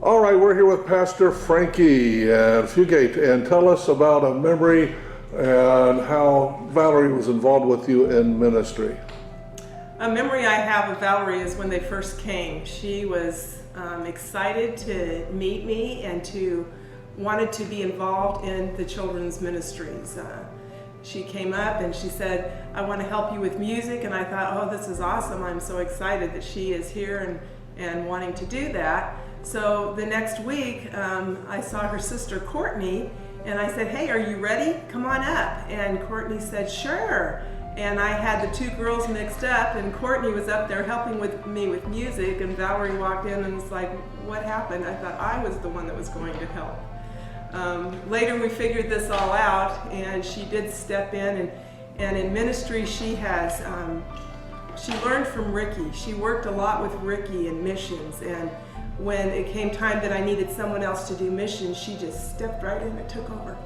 All right, we're here with Pastor Frankie and Fugate, and tell us about a memory and how Vallerie was involved with you in ministry. A memory I have of Vallerie is when they first came. She was excited to meet me and wanted to be involved in the children's ministries. She came up and she said, "I want to help you with music," and I thought, oh, this is awesome. I'm so excited that she is here and wanting to do that. So the next week, I saw her sister Courtney, and I said, "Hey, are you ready? Come on up." And Courtney said, "Sure." And I had the two girls mixed up, and Courtney was up there helping me with music, and Vallerie walked in and was like, "What happened?" I thought I was the one that was going to help. Later we figured this all out, and she did step in, and in ministry she learned from Ricky. She worked a lot with Ricky in missions, and when it came time that I needed someone else to do missions, she just stepped right in and took over.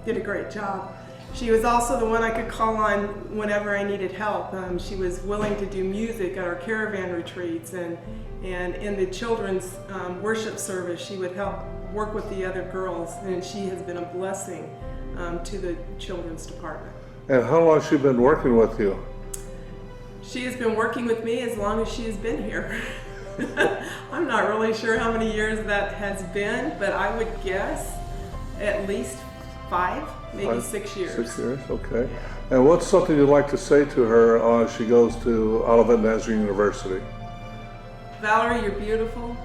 Did a great job. She was also the one I could call on whenever I needed help. She was willing to do music at our caravan retreats, and in the children's worship service, she would help work with the other girls, and she has been a blessing to the children's department. And how long has she been working with you? She has been working with me as long as she has been here. I'm not really sure how many years that has been, but I would guess at least 5, maybe 6 years. 6 years, okay. Yeah. And what's something you'd like to say to her as she goes to Olivet Nazarene University? Vallerie, you're beautiful.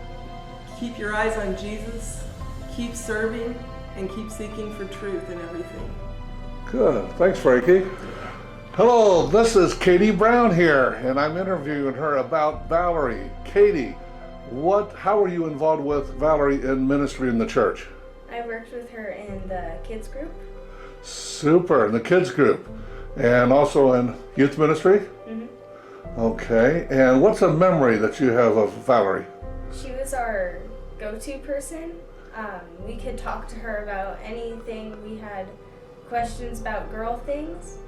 Keep your eyes on Jesus. Keep serving and keep seeking for truth in everything. Good. Thanks, Frankie. Hello, this is Katie Brown here, and I'm interviewing her about Vallerie. Katie, how were you involved with Vallerie in ministry in the church? I worked with her in the kids group. Super, in the kids group. And also in youth ministry? Mm-hmm. Okay, and what's a memory that you have of Vallerie? She was our go-to person. We could talk to her about anything. We had questions about girl things.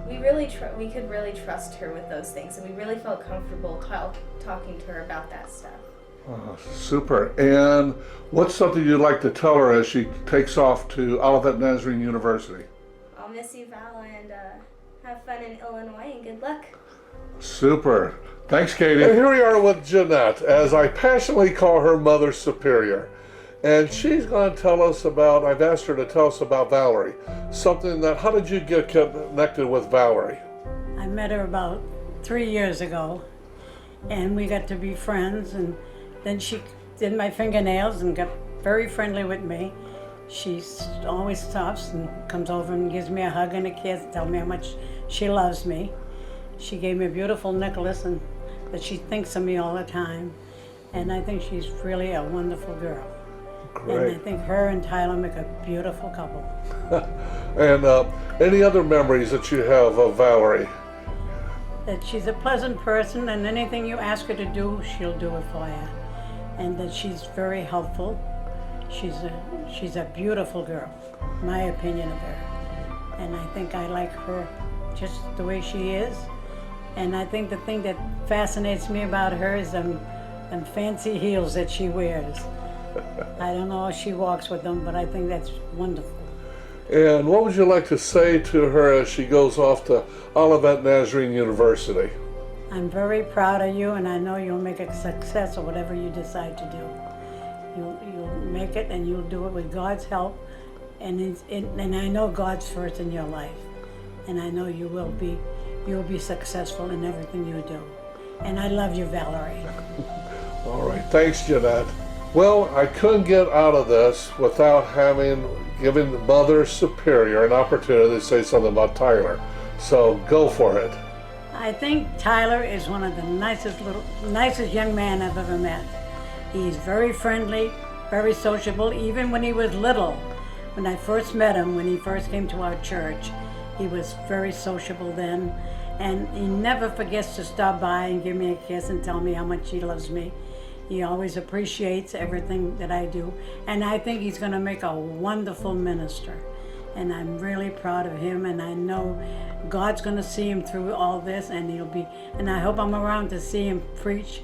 We could really trust her with those things, and we really felt comfortable talking to her about that stuff. Oh, super. And what's something you'd like to tell her as she takes off to Olivet Nazarene University? I'll miss you, Val, and have fun in Illinois, and good luck. Super. Thanks, Katie. And here we are with Jeanette, as I passionately call her Mother Superior. And she's going to tell us about, I've asked her to tell us about Vallerie. How did you get connected with Vallerie? I met her about 3 years ago, and we got to be friends, and then she did my fingernails and got very friendly with me. She always stops and comes over and gives me a hug and a kiss, tell me how much she loves me. She gave me a beautiful necklace and that she thinks of me all the time, and I think she's really a wonderful girl. Great. And I think her and Tyler make a beautiful couple. And any other memories that you have of Vallerie? That she's a pleasant person, and anything you ask her to do, she'll do it for you. And that she's very helpful. She's a beautiful girl, my opinion of her. And I think I like her just the way she is. And I think the thing that fascinates me about her is them fancy heels that she wears. I don't know how she walks with them, but I think that's wonderful. And what would you like to say to her as she goes off to Olivet Nazarene University? I'm very proud of you, and I know you'll make a success of whatever you decide to do. You'll make it, and you'll do it with God's help. And I know God's first in your life, and I know you'll be successful in everything you do. And I love you, Vallerie. All right, thanks, Jeanette. Well, I couldn't get out of this without giving Mother Superior an opportunity to say something about Tyler. So go for it. I think Tyler is one of the nicest young men I've ever met. He's very friendly, very sociable, even when he was little. When I first met him, when he first came to our church, he was very sociable then. And he never forgets to stop by and give me a kiss and tell me how much he loves me. He always appreciates everything that I do, and I think he's going to make a wonderful minister. And I'm really proud of him, and I know God's going to see him through all this, and I hope I'm around to see him preach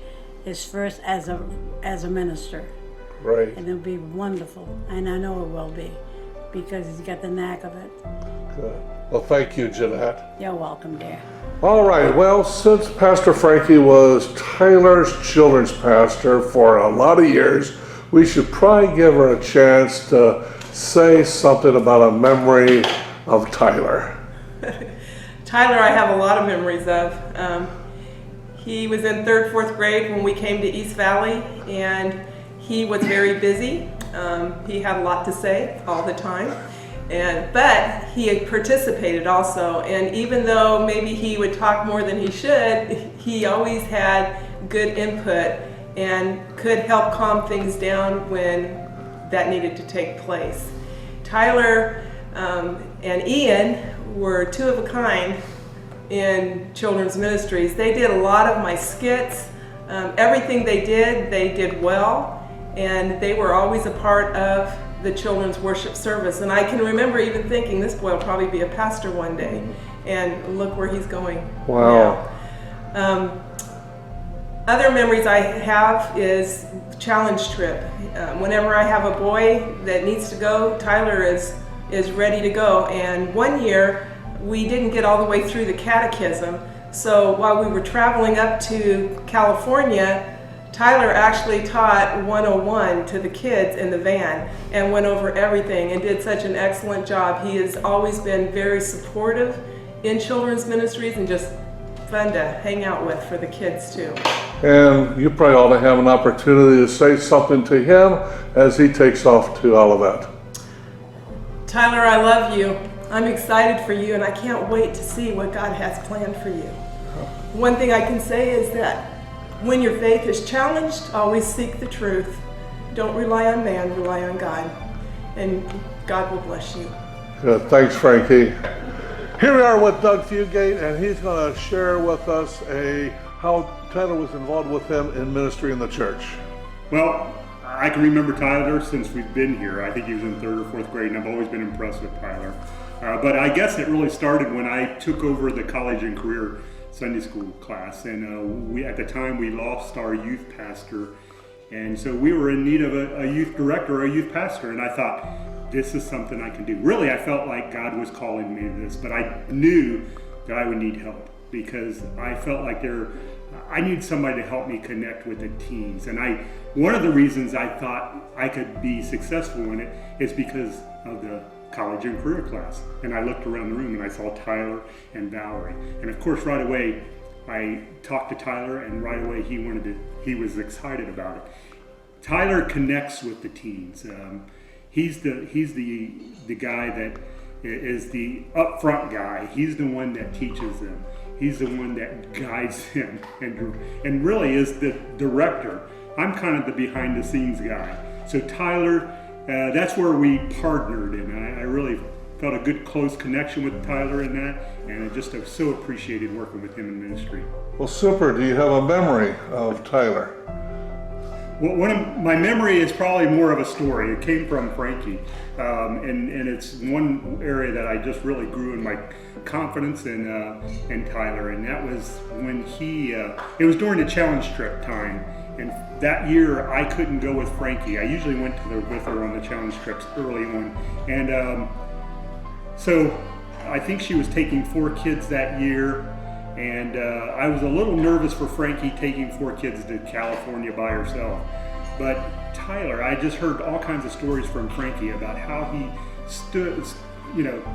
his first as a minister. Right. And it'll be wonderful, and I know it will be, because he's got the knack of it. Good. Well, thank you, Jeanette. You're welcome, dear. All right, well, since Pastor Frankie was Tyler's children's pastor for a lot of years, we should probably give her a chance to say something about a memory of Tyler. Tyler, I have a lot of memories of. He was in 3rd, 4th grade when we came to East Valley, and he was very busy. He had a lot to say all the time. But he had participated also, and even though maybe he would talk more than he should, he always had good input and could help calm things down when that needed to take place. Tyler and Ian were two of a kind in children's ministries. They did a lot of my skits. Everything they did well, and they were always a part of the children's worship service. And I can remember even thinking, this boy will probably be a pastor one day, and look where he's going. Wow. Now. Other memories I have is challenge trip. Whenever I have a boy that needs to go, Tyler is ready to go. And one year, we didn't get all the way through the catechism, so while we were traveling up to California, Tyler actually taught 101 to the kids in the van and went over everything and did such an excellent job. He has always been very supportive in children's ministries and just fun to hang out with for the kids too. And you probably ought to have an opportunity to say something to him as he takes off to Olivet. Tyler, I love you. I'm excited for you, and I can't wait to see what God has planned for you. One thing I can say is that when your faith is challenged, always seek the truth. Don't rely on man, rely on God. And God will bless you. Good. Thanks, Frankie. Here we are with Doug Fugate, and he's going to share with us how Tyler was involved with him in ministry in the church. Well, I can remember Tyler since we've been here. I think he was in 3rd or 4th grade, and I've always been impressed with Tyler. But I guess it really started when I took over the college and career Sunday school class, and at the time we lost our youth pastor, and so we were in need of a youth director or a youth pastor, and I thought, this is something I can do. Really, I felt like God was calling me to this, but I knew that I would need help because I felt like I need somebody to help me connect with the teens. And one of the reasons I thought I could be successful in it is because of the college and career class. And I looked around the room and I saw Tyler and Vallerie. And of course, right away, I talked to Tyler, and right away he was excited about it. Tyler connects with the teens. He's the guy that is the upfront guy. He's the one that teaches them. He's the one that guides them and really is the director. I'm kind of the behind the scenes guy. So Tyler, that's where we partnered, and I really felt a good close connection with Tyler in that, and I just have so appreciated working with him in ministry. Well, super. Do you have a memory of Tyler? Well, one of my memory is probably more of a story. It came from Frankie, and it's one area that I just really grew in my confidence in Tyler, and that was when it was during the challenge trip time, and that year I couldn't go with Frankie. I usually went with her on the challenge trips early on, and so I think she was taking 4 kids that year. And I was a little nervous for Frankie taking 4 kids to California by herself. But Tyler, I just heard all kinds of stories from Frankie about how he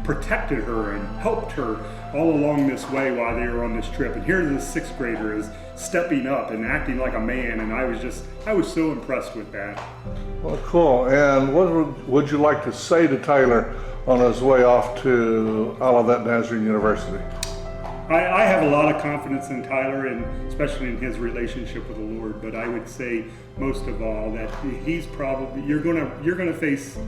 protected her and helped her all along this way while they were on this trip. And here this 6th grader is stepping up and acting like a man. And I was so impressed with that. Well, cool. And what would you like to say to Tyler on his way off to Olivet Nazarene University? I have a lot of confidence in Tyler, and especially in his relationship with the Lord. But I would say most of all that you're gonna face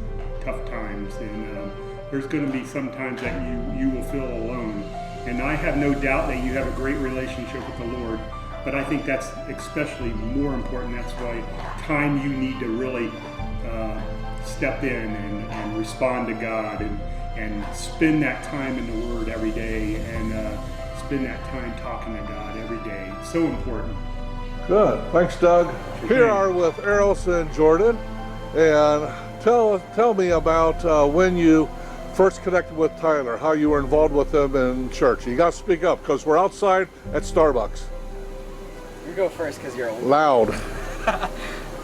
tough times, and there's gonna be some times that you will feel alone. And I have no doubt that you have a great relationship with the Lord. But I think that's especially more important. That's why time you need to really step in and respond to God and spend that time in the Word every day and spend that time talking to God every day. It's so important. Good. Thanks, Doug. Here are with Eros and Jordan, and tell me about when you first connected with Tyler, how you were involved with him in church. You got to speak up because we're outside at Starbucks. You go first because you're old. Loud.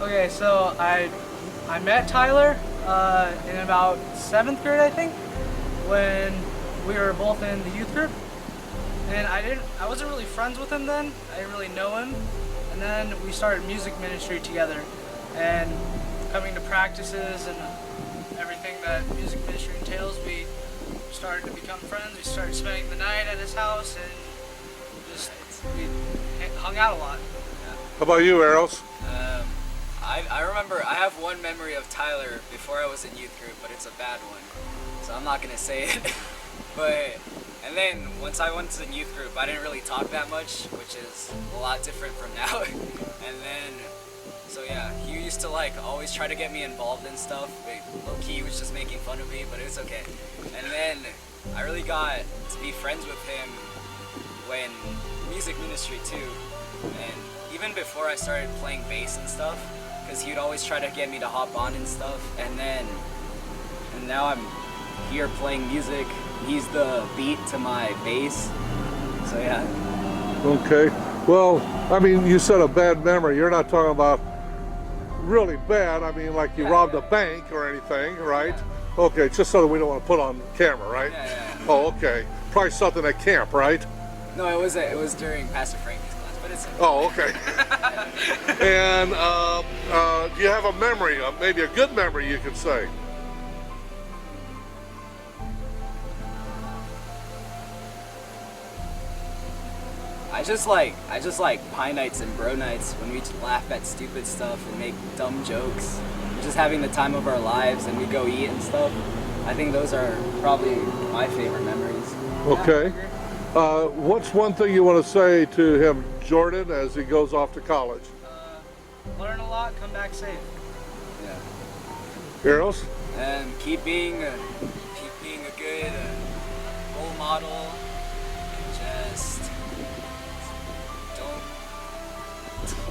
Okay, so I met Tyler in about 7th grade, I think, when we were both in the youth group. And I wasn't really friends with him then. I didn't really know him. And then we started music ministry together, and coming to practices and everything that music ministry entails, we started to become friends. We started spending the night at his house, and we hung out a lot. Yeah. How about you, Eros? I remember, I have one memory of Tyler before I was in youth group, but it's a bad one, so I'm not gonna say it. And then once I went to the youth group, I didn't really talk that much, which is a lot different from now. And then, so yeah, he used to like always try to get me involved in stuff. Low key, he was just making fun of me, but it was okay. And then I really got to be friends with him when music ministry too. And even before I started playing bass and stuff, because he would always try to get me to hop on and stuff. And now I'm here playing music. He's the beat to my bass. So yeah. Okay. Well, I mean, you said a bad memory. You're not talking about really bad. I mean, like you robbed a bank or anything, right? Yeah. Okay, just so that we don't want to put on camera, right? Yeah. Oh, okay. Probably something at camp, right? No, it was during Pastor Frankie's class, but it's okay. Oh, okay. And do you have a memory, maybe a good memory you could say? I just like pie nights and bro nights when we just laugh at stupid stuff and make dumb jokes. We're just having the time of our lives, and we go eat and stuff. I think those are probably my favorite memories. Okay. What's one thing you want to say to him, Jordan, as he goes off to college? Learn a lot, come back safe. Yeah. Eros? And keep being a good role model. Just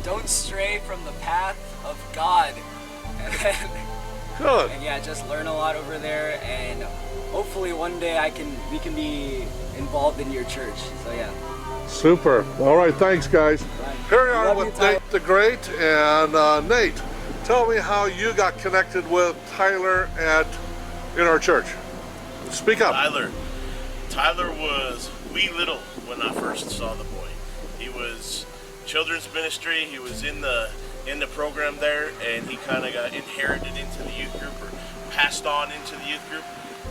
don't stray from the path of God. Good. And yeah, just learn a lot over there, and hopefully one day we can be involved in your church. So yeah. Super. All right, thanks guys. Right. Here we are Love with you, Tyler. Nate the Great, and Nate, tell me how you got connected with Tyler in our church. Speak up. Tyler was wee little when I first saw the boy. He was children's ministry. He was in the program there, and he kind of got inherited into the youth group, or passed on into the youth group,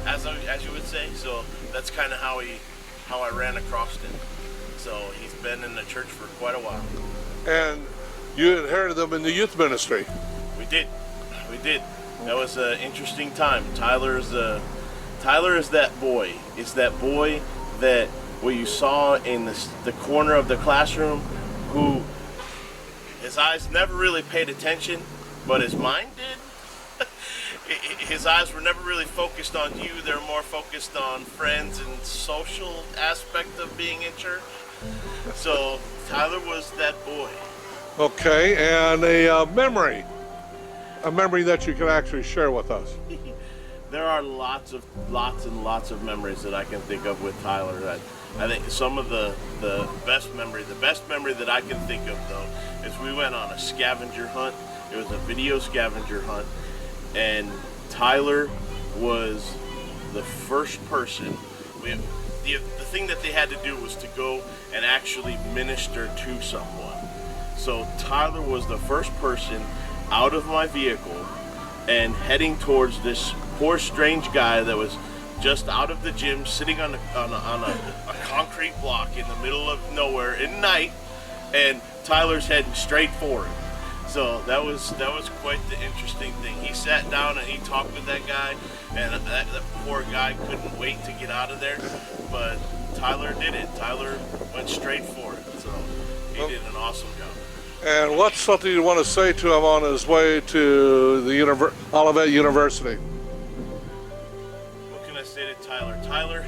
as you would say. So that's kind of how I ran across him. So he's been in the church for quite a while. And you inherited them in the youth ministry. We did. That was an interesting time. Tyler is that boy. It's that boy that what you saw in the corner of the classroom, who his eyes never really paid attention, but his mind did. His eyes were never really focused on you. They were more focused on friends and social aspect of being in church. So Tyler was that boy. Okay, and a memory that you can actually share with us. There are lots and lots of memories that I can think of with Tyler. I think some of the best memory that I can think of though is we went on a scavenger hunt. It was a video scavenger hunt, and Tyler was the first person. The thing that they had to do was to go and actually minister to someone. So Tyler was the first person out of my vehicle and heading towards this poor strange guy that was just out of the gym, sitting on a concrete block in the middle of nowhere at night, and Tyler's heading straight for him. So that was quite the interesting thing. He sat down and he talked with that guy, and that poor guy couldn't wait to get out of there. But Tyler did it. Tyler went straight for it. So he did an awesome job. And what's something you want to say to him on his way to the Olivet University? What can I say to Tyler? Tyler,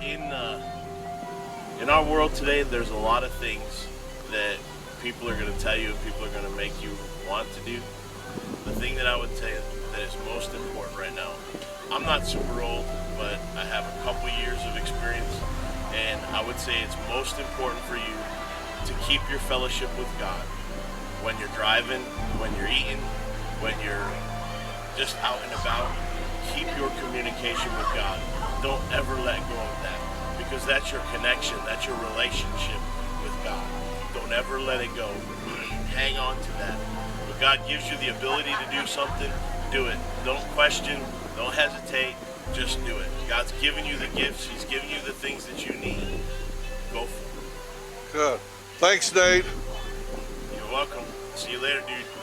in our world today, there's a lot of things that people are going to tell you and people are going to make you want to do. The thing that I would say that is most important right now, I'm not super old, but I have a couple years of experience, and I would say it's most important for you to keep your fellowship with God. When you're driving, when you're eating, when you're just out and about, keep your communication with God. Don't ever let go of that, because that's your connection, that's your relationship with God. Don't ever let it go. Hang on to that. When God gives you the ability to do something, do it. Don't question, don't hesitate, just do it. God's given you the gifts, He's given you the things that you need. Go for it. Good. Thanks, Nate. You're welcome. See you later, dude.